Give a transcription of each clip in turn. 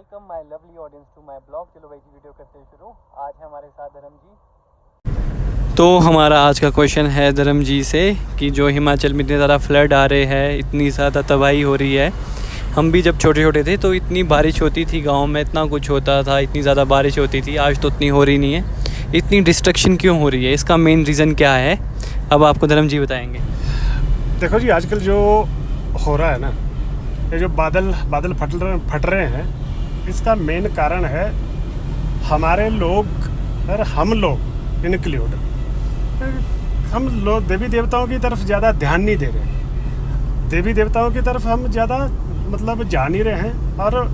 Welcome my lovely audience to my blog. चलो भाई जी video करते हैं शुरू। आज है हमारे साथ धर्म जी। तो हमारा आज का क्वेश्चन है धर्म जी से कि जो हिमाचल में इतने ज़्यादा फ्लड आ रहे हैं, इतनी ज़्यादा तबाही हो रही है। हम भी जब छोटे छोटे थे तो इतनी बारिश होती थी, गांव में इतना कुछ होता था, इतनी ज़्यादा बारिश होती थी। आज तो उतनी हो रही नहीं है। इतनी डिस्ट्रक्शन क्यों हो रही है, इसका मेन रीज़न क्या है, अब आपको धर्म जी बताएंगे। देखो जी, आजकल जो हो रहा है ना, ये जो बादल फट रहे हैं, इसका मेन कारण है हमारे लोग और हम लोग इंक्लूड, हम लोग देवी देवताओं की तरफ ज़्यादा ध्यान नहीं दे रहे। देवी देवताओं की तरफ हम ज़्यादा मतलब जा नहीं रहे हैं, और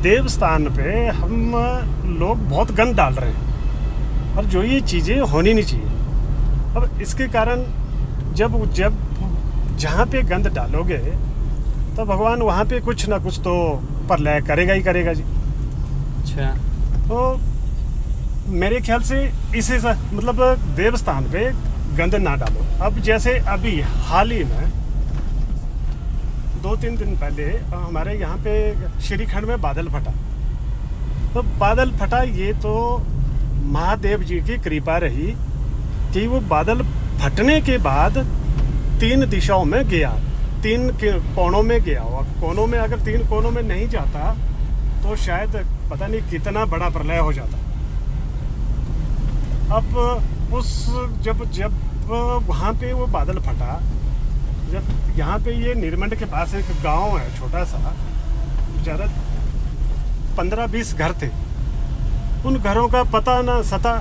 देव स्थान पे हम लोग बहुत गंद डाल रहे हैं, और जो ये चीज़ें होनी नहीं चाहिए। अब इसके कारण जब जहाँ पे गंद डालोगे तो भगवान वहाँ पे कुछ ना कुछ तो प्रलय करेगा ही करेगा जी। अच्छा, तो मेरे ख्याल से इसे मतलब देवस्थान पे गंद ना डालो। अब जैसे अभी हाल ही में 2-3 दिन पहले हमारे यहाँ पे श्रीखंड में बादल फटा। तो बादल फटा, ये तो महादेव जी की कृपा रही कि वो बादल फटने के बाद 3 दिशाओं में गया, 3 कोनों में गया। और कोनों में अगर 3 कोनों में नहीं जाता तो शायद पता नहीं कितना बड़ा प्रलय हो जाता। अब उस जब वहाँ पे वो बादल फटा, जब यहाँ पे ये निर्मंड के पास एक गांव है छोटा सा, ज़्यादा 15-20 घर थे। उन घरों का पता ना सता,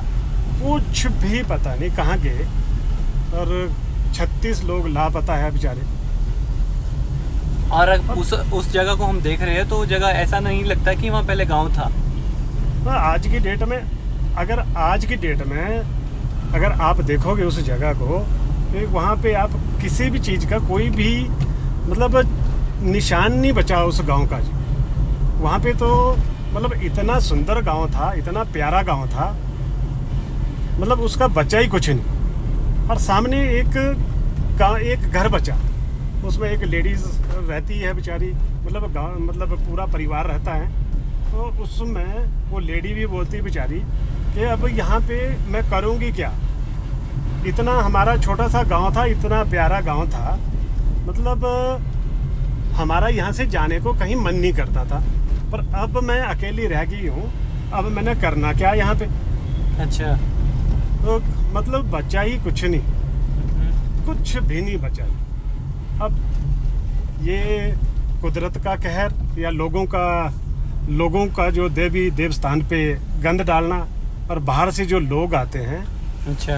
कुछ भी पता नहीं कहाँ गए, और 36 लोग लापता है बेचारे। और उस जगह को हम देख रहे हैं तो वो जगह ऐसा नहीं लगता कि वहाँ पहले गांव था। आज की डेट में अगर आप देखोगे उस जगह को, तो वहाँ पे आप किसी भी चीज़ का कोई भी मतलब निशान नहीं बचा उस गांव का जी। वहाँ पे तो मतलब इतना सुंदर गांव था, इतना प्यारा गांव था, मतलब उसका बचा ही कुछ नहीं। और सामने एक घर बचा, उसमें एक लेडीज़ रहती है बेचारी, मतलब गाँव मतलब पूरा परिवार रहता है। तो उसमें वो लेडी भी बोलती है बेचारी कि अब यहाँ पे मैं करूँगी क्या। इतना हमारा छोटा सा गांव था, इतना प्यारा गांव था, मतलब हमारा यहाँ से जाने को कहीं मन नहीं करता था। पर अब मैं अकेली रह गई हूँ, अब मैंने करना क्या यहाँ पे। अच्छा, तो मतलब बचा ही कुछ नहीं, कुछ भी नहीं बचा। अब ये कुदरत का कहर या लोगों का जो देवी देवस्थान पे गंद डालना, और बाहर से जो लोग आते हैं, अच्छा,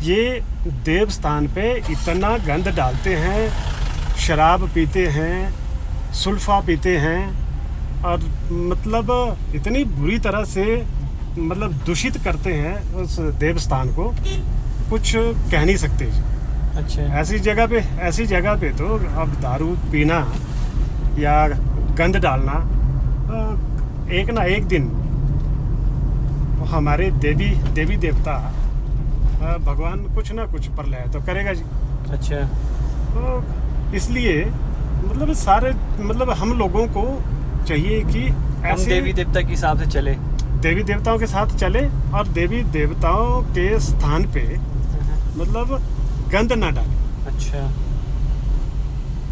ये देवस्थान पे इतना गंद डालते हैं, शराब पीते हैं, सुल्फा पीते हैं, और मतलब इतनी बुरी तरह से मतलब दूषित करते हैं उस देवस्थान को, कुछ कह नहीं सकते। अच्छा, ऐसी जगह पे तो अब दारू पीना या गंद डालना, एक ना एक दिन हमारे देवी देवता भगवान कुछ ना कुछ प्रलय तो करेगा जी। अच्छा, तो इसलिए मतलब हम लोगों को चाहिए कि हम देवी देवता के हिसाब से चले, देवी देवताओं के साथ चले, और देवी देवताओं के स्थान पे मतलब गंद ना डाले। अच्छा,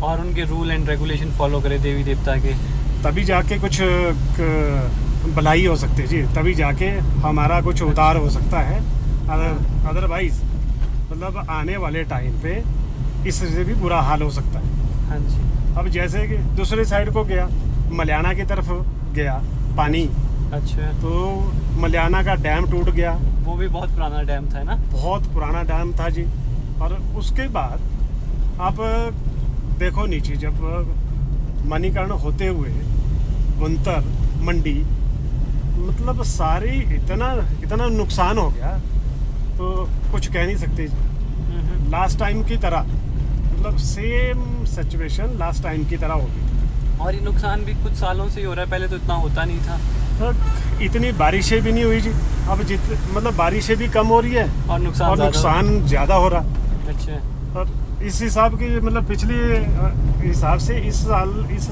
और उनके रूल एंड रेगुलेशन फॉलो करे देवी देवता के, तभी जाके कुछ भलाई हो सकती है जी, तभी जाके हमारा कुछ उद्धार हो सकता है। अदरवाइज मतलब आने वाले टाइम पे इससे भी बुरा हाल हो सकता है। हाँ जी। अब जैसे कि दूसरे साइड को गया, मल्याना की तरफ गया पानी। अच्छा, तो मल्याना का डैम टूट गया। वो भी बहुत पुराना डैम था ना? बहुत पुराना डैम था जी। और उसके बाद आप देखो नीचे, जब मणिकर्ण होते हुए बुनतर मंडी, मतलब सारी इतना नुकसान हो गया, तो कुछ कह नहीं सकते। लास्ट टाइम की तरह, मतलब सेम सिचुएशन लास्ट टाइम की तरह होगी। और ये नुकसान भी कुछ सालों से ही हो रहा है, पहले तो इतना होता नहीं था। तो इतनी बारिशें भी नहीं हुई जी। अब मतलब बारिशें भी कम हो रही है, और नुकसान ज़्यादा हो रहा। अच्छा, और इस हिसाब की मतलब पिछले हिसाब से इस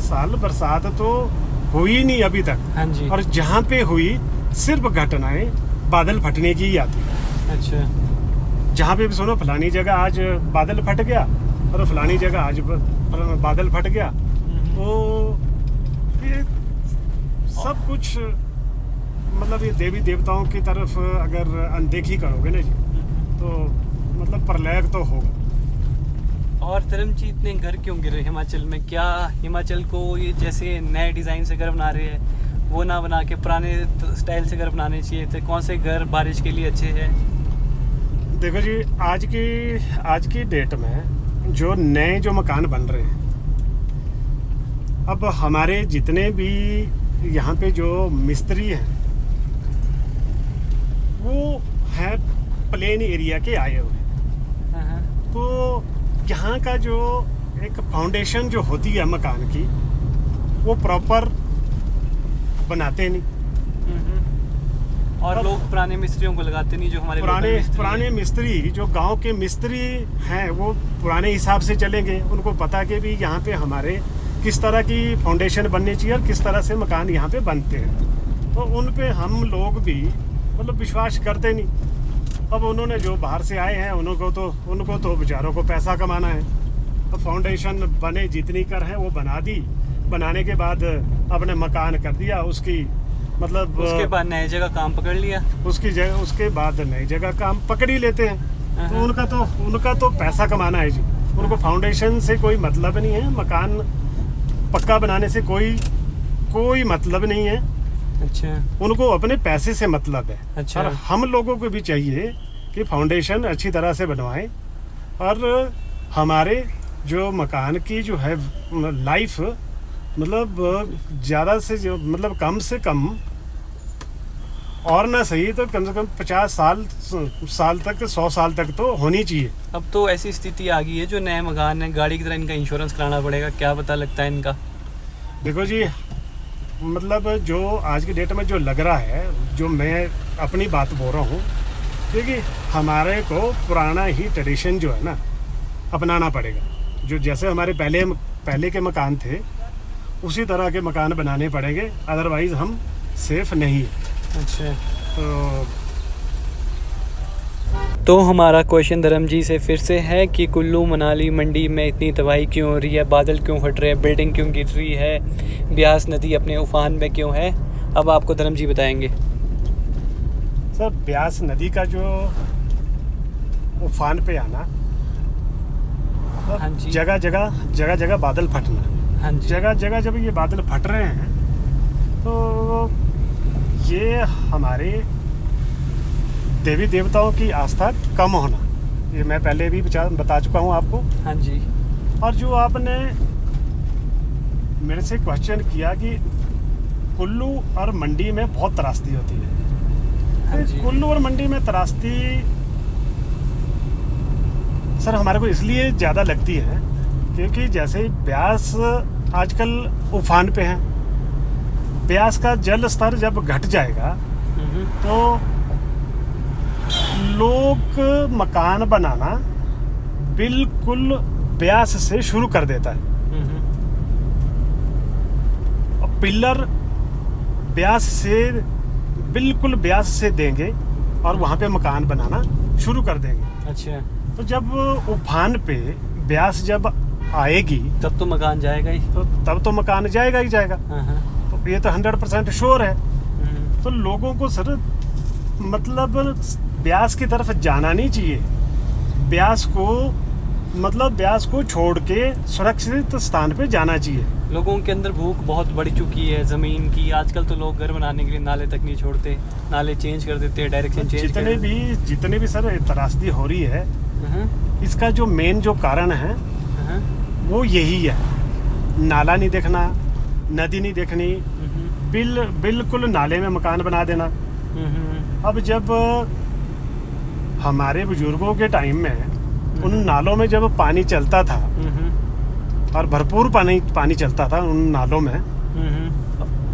साल बरसात तो हुई नहीं अभी तक। हाँ जी। और जहाँ पे हुई सिर्फ घटनाएं बादल फटने की ही आती है। अच्छा। जहाँ पे भी सुनो फलानी जगह आज बादल फट गया और फलानी जगह आज बादल फट गया, तो ये सब कुछ मतलब ये देवी देवताओं की तरफ अगर अनदेखी करोगे ना जी, तो मतलब प्रलय तो होगा। और धर्म जी, इतने घर क्यों गिर रहे हिमाचल में? क्या हिमाचल को ये जैसे नए डिज़ाइन से घर बना रहे हैं, वो ना बना के पुराने स्टाइल से घर बनाने चाहिए थे? कौन से घर बारिश के लिए अच्छे हैं? देखो जी, आज की डेट में जो नए जो मकान बन रहे हैं, अब हमारे जितने भी यहाँ पे जो मिस्त्री हैं वो है प्लेन एरिया के आए हुए। हाँ। तो यहाँ का जो एक फाउंडेशन जो होती है मकान की, वो प्रॉपर बनाते नहीं। और लोग पुराने मिस्त्रियों को लगाते नहीं, जो हमारे पुराने मिस्त्री जो गांव के मिस्त्री हैं वो पुराने हिसाब से चलेंगे। उनको पता कि भी यहाँ पे हमारे किस तरह की फाउंडेशन बननी चाहिए और किस तरह से मकान यहाँ पे बनते हैं, तो उन पे हम लोग भी मतलब विश्वास करते नहीं। अब उन्होंने जो बाहर से आए हैं उनको तो बेचारों को पैसा कमाना है, तो फाउंडेशन बने जितनी कर है वो बना दी, बनाने के बाद अपने मकान कर दिया, उसकी मतलब उसके बाद नई जगह काम पकड़ लिया, उसके बाद नई जगह काम पकड़ ही लेते हैं। तो उनका तो पैसा कमाना है जी, उनको फाउंडेशन से कोई मतलब नहीं है, मकान पक्का बनाने से कोई मतलब नहीं है। अच्छा। उनको अपने पैसे से मतलब है। अच्छा। और हम लोगों को भी चाहिए कि फाउंडेशन अच्छी तरह से बनवाएं और हमारे जो मकान की जो है लाइफ मतलब ज़्यादा से मतलब कम से कम और ना सही तो कम से कम 50 साल तक 100 साल तक तो होनी चाहिए। अब तो ऐसी स्थिति आ गई है, जो नए मकान है गाड़ी की तरह इनका इंश्योरेंस कराना पड़ेगा। क्या पता लगता है इनका? देखो जी, मतलब जो आज की डेट में जो लग रहा है, जो मैं अपनी बात बोल रहा हूँ, क्योंकि हमारे को पुराना ही ट्रेडिशन जो है ना अपनाना पड़ेगा। जो जैसे हमारे पहले के मकान थे उसी तरह के मकान बनाने पड़ेंगे, अदरवाइज हम सेफ नहीं है। अच्छा। तो हमारा क्वेश्चन धर्म जी से फिर से है कि कुल्लू मनाली मंडी में इतनी तबाही क्यों हो रही है, बादल क्यों फट रहे हैं, बिल्डिंग क्यों गिर रही है, ब्यास नदी अपने उफान में क्यों है? अब आपको धर्म जी बताएंगे। सर, ब्यास नदी का जो उफान पे आना, हाँ जी, जगह जगह बादल फटना, हाँ जी, जगह जगह जब ये बादल फट रहे हैं तो ये हमारे देवी देवताओं की आस्था कम होना, ये मैं पहले भी बता चुका हूँ आपको। हाँ जी। और जो आपने मेरे से क्वेश्चन किया कि कुल्लू और मंडी में बहुत त्रासदी होती है, हाँ जी। कुल्लू और मंडी में त्रासदी सर हमारे को इसलिए ज़्यादा लगती है क्योंकि जैसे ही ब्यास आजकल उफान पे है, ब्यास का जल स्तर जब घट जाएगा तो लोग मकान बनाना बिल्कुल ब्यास से शुरू कर देता है। और पिलर बिल्कुल ब्यास से देंगे और वहाँ पे मकान बनाना शुरू कर देंगे। अच्छा। तो जब उफान पे ब्यास जब आएगी तब तो मकान जाएगा ही, तो तब तो मकान जाएगा ही जाएगा। तो ये तो 100% श्योर है। तो लोगों को सर मतलब ब्यास की तरफ जाना नहीं चाहिए, ब्यास को छोड़ के सुरक्षित स्थान पे जाना चाहिए। लोगों के अंदर भूख बहुत बढ़ चुकी है ज़मीन की। आजकल तो लोग घर बनाने के लिए नाले तक नहीं छोड़ते, नाले चेंज कर देते हैं, डायरेक्शन चेंज जितने भी सर त्रासदी हो रही है, इसका जो मेन जो कारण है वो यही है, नाला नहीं देखना, नदी नहीं देखनी, बिल्कुल नाले में मकान बना देना। अब जब हमारे बुजुर्गों के टाइम में उन नालों में जब पानी चलता था और भरपूर पानी चलता था उन नालों में,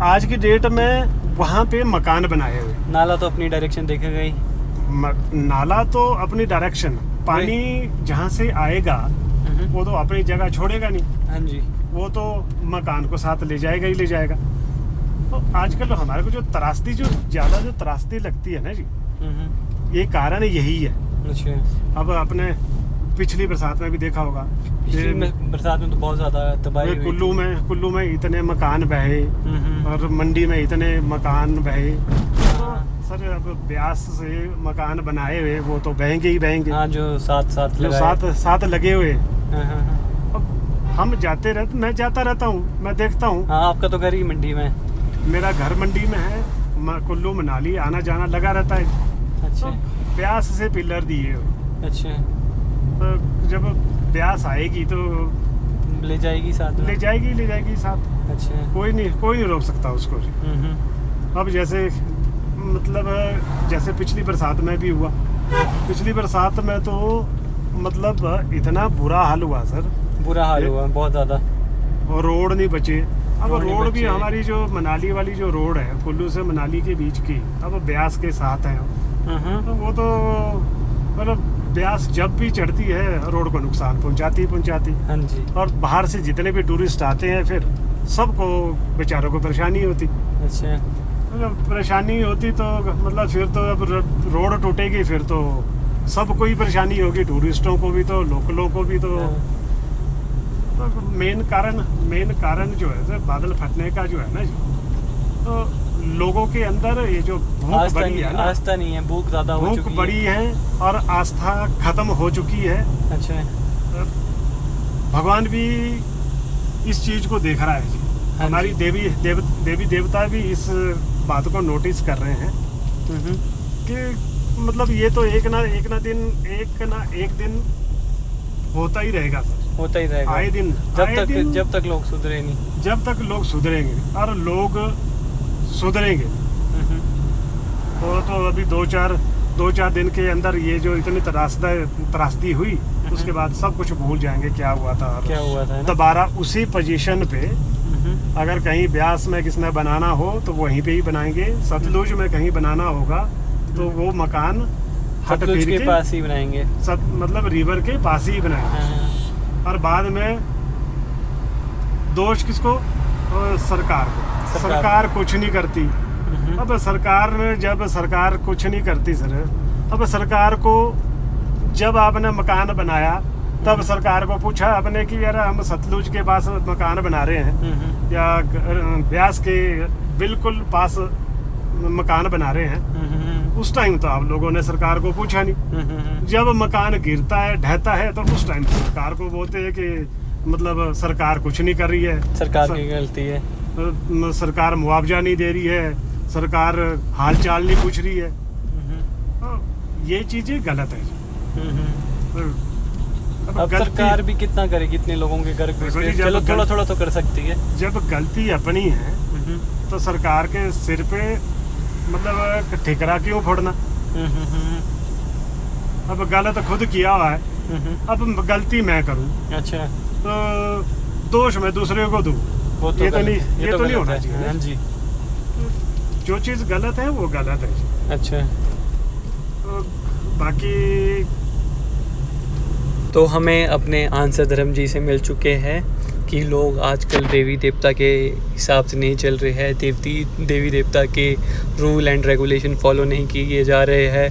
आज की डेट में वहाँ पे मकान बनाए हुए। नाला तो अपनी डायरेक्शन देखेगा ही, नाला तो अपनी डायरेक्शन, पानी जहाँ से आएगा वो तो अपनी जगह छोड़ेगा नहीं। हाँ जी। वो तो मकान को साथ ले जाएगा ही ले जाएगा। तो आजकल हमारे को जो त्रासदी लगती है ना जी, ये कारण यही है। अच्छा। अब आपने पिछली बरसात में भी देखा होगा, बरसात में तो बहुत ज़्यादा तबाही हुई। कुल्लू में इतने मकान बहे और मंडी में इतने मकान बहे। तो सर अब ब्यास से मकान बनाए हुए वो तो बहेंगे ही बहेंगे। हाँ, जो साथ लगे हुए। हाँ। हम मैं जाता रहता हूँ, मैं देखता हूँ। हाँ, आपका तो घर ही मंडी में। मेरा घर मंडी में है, कुल्लू मनाली आना जाना लगा रहता है। अच्छा। तो ब्यास से पिलर दिए हुए। अच्छा। तो जब ब्यास आएगी तो ले जाएगी साथ। अच्छा। कोई नहीं रोक सकता उसको। अब जैसे पिछली बरसात में भी हुआ। पिछली बरसात में तो मतलब इतना बुरा हाल हुआ सर, हुआ बहुत ज़्यादा। और रोड नहीं बचे। अब रोड भी हमारी जो मनाली वाली जो रोड है, कुल्लू से मनाली के बीच की, अब ब्यास के साथ है। तो वो तो मतलब ब्यास जब भी चढ़ती है रोड को नुकसान पहुंचाती। हाँ जी। और बाहर से जितने भी टूरिस्ट आते हैं फिर सबको बेचारों को परेशानी होती। अच्छा। मतलब परेशानी होती तो मतलब फिर तो अब रोड टूटेगी, फिर तो सबको ही परेशानी होगी, टूरिस्टों को भी तो, लोकलों को भी तो। मेन कारण जो है सर बादल फटने का जो है ना जी, तो लोगों के अंदर ये जो भूख बड़ी है ना, आस्था नहीं है, भूख ज़्यादा हो चुकी है। भूख बड़ी है और आस्था खत्म हो चुकी है। अच्छा। भगवान भी इस चीज को देख रहा है जी। हाँ, हमारी देवी देवता भी इस बात को नोटिस कर रहे हैं कि मतलब ये तो एक ना एक दिन होता ही रहेगा सर। आए दिन जब तक लोग सुधरे नहीं, जब तक लोग सुधरेंगे और लोग सुधरेंगे तो अभी दो चार दिन के अंदर ये जो इतनी त्रासदी हुई, उसके बाद सब कुछ भूल जाएंगे क्या हुआ था। दोबारा उसी पोजीशन पे अगर कहीं ब्यास में किसने बनाना हो तो वहीं पे ही बनाएंगे। सतलुज में कहीं बनाना होगा तो वो मकान सतलुज के पास ही बनाएंगे, मतलब रिवर के पास ही बनाएंगे। और बाद में दोष किसको? सरकार को। सरकार कुछ नहीं करती। अब जब सरकार कुछ नहीं करती सर, अब सरकार को जब आपने मकान बनाया तब सरकार को पूछा आपने कि यार हम सतलुज के पास मकान बना रहे हैं या ब्यास के बिल्कुल पास मकान बना रहे हैं? उस टाइम तो आप लोगों ने सरकार को पूछा नहीं। जब मकान गिरता है, ढहता है, तो उस टाइम सरकार को बोलते हैं कि मतलब सरकार कुछ नहीं कर रही है, सरकार की गलती है, सरकार मुआवजा नहीं दे रही है, सरकार हाल चाल नहीं पूछ रही है। ये चीजें गलत है। अब सरकार भी कितना करे, कितने लोगों के घर चलो थोड़ा तो कर सकती है। जब गलती अपनी है तो सरकार के सिर पे मतलब ठिकरा क्यों फोड़ना? अब गलत खुद किया हुआ है, अब गलती मैं करूं। अच्छा। तो दोष मैं दूसरे को दूं, ये तो नहीं होना चाहिए। हाँ जी। जो चीज़ गलत है वो गलत है। अच्छा। तो बाकी तो हमें अपने आंसर धर्म जी से मिल चुके हैं कि लोग आजकल देवी देवता के हिसाब से नहीं चल रहे हैं, देवी देवता के रूल एंड रेगुलेशन फॉलो नहीं किए जा रहे हैं।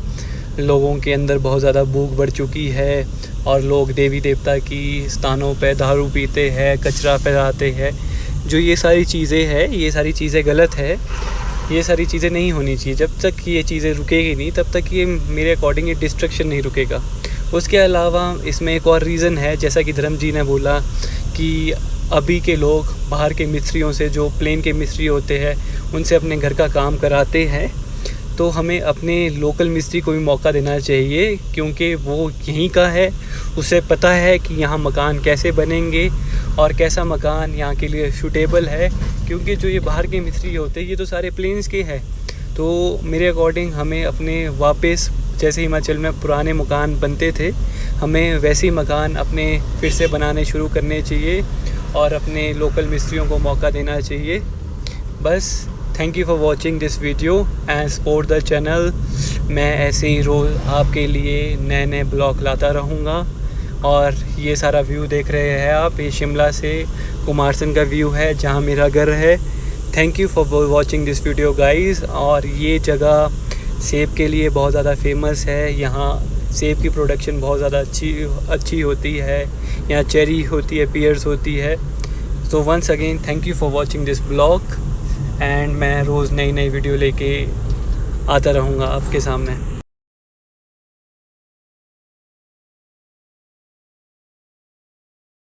लोगों के अंदर बहुत ज़्यादा भूख बढ़ चुकी है और लोग देवी देवता की स्थानों पे दारू पीते हैं, कचरा फैलाते हैं। जो ये सारी चीज़ें हैं, ये सारी चीज़ें गलत है। ये सारी चीज़ें नहीं होनी चाहिए। जब तक ये चीज़ें रुकेगी नहीं तब तक ये मेरे अकॉर्डिंग ये डिस्ट्रक्शन नहीं रुकेगा। उसके अलावा इसमें एक और रीज़न है, जैसा कि धर्म जी ने बोला कि अभी के लोग बाहर के मिस्त्रियों से, जो प्लेन के मिस्त्री होते हैं, उनसे अपने घर का काम कराते हैं। तो हमें अपने लोकल मिस्त्री को भी मौका देना चाहिए, क्योंकि वो यहीं का है, उसे पता है कि यहाँ मकान कैसे बनेंगे और कैसा मकान यहाँ के लिए सूटेबल है। क्योंकि जो ये बाहर के मिस्त्री होते हैं ये तो सारे प्लेन्स के हैं। तो मेरे अकॉर्डिंग हमें अपने वापस, जैसे हिमाचल में पुराने मकान बनते थे, हमें वैसे ही मकान अपने फिर से बनाने शुरू करने चाहिए और अपने लोकल मिस्त्रियों को मौका देना चाहिए। बस thank you for watching this video and support the channel. मैं ऐसे ही रोज़ आपके लिए नए नए ब्लॉग लाता रहूँगा। और ये सारा व्यू देख रहे हैं आप, ये शिमला से कुमारसैन का व्यू है जहाँ मेरा घर है। Thank you for watching this video guys. और ये जगह सेब के लिए बहुत ज़्यादा फेमस है। यहाँ सेब की प्रोडक्शन बहुत ज़्यादा अच्छी होती है। यहाँ चेरी होती है, पियर्स होती है। So once again thank you for watching this blog एंड मैं रोज़ नई वीडियो लेके आता रहूँगा आपके सामने।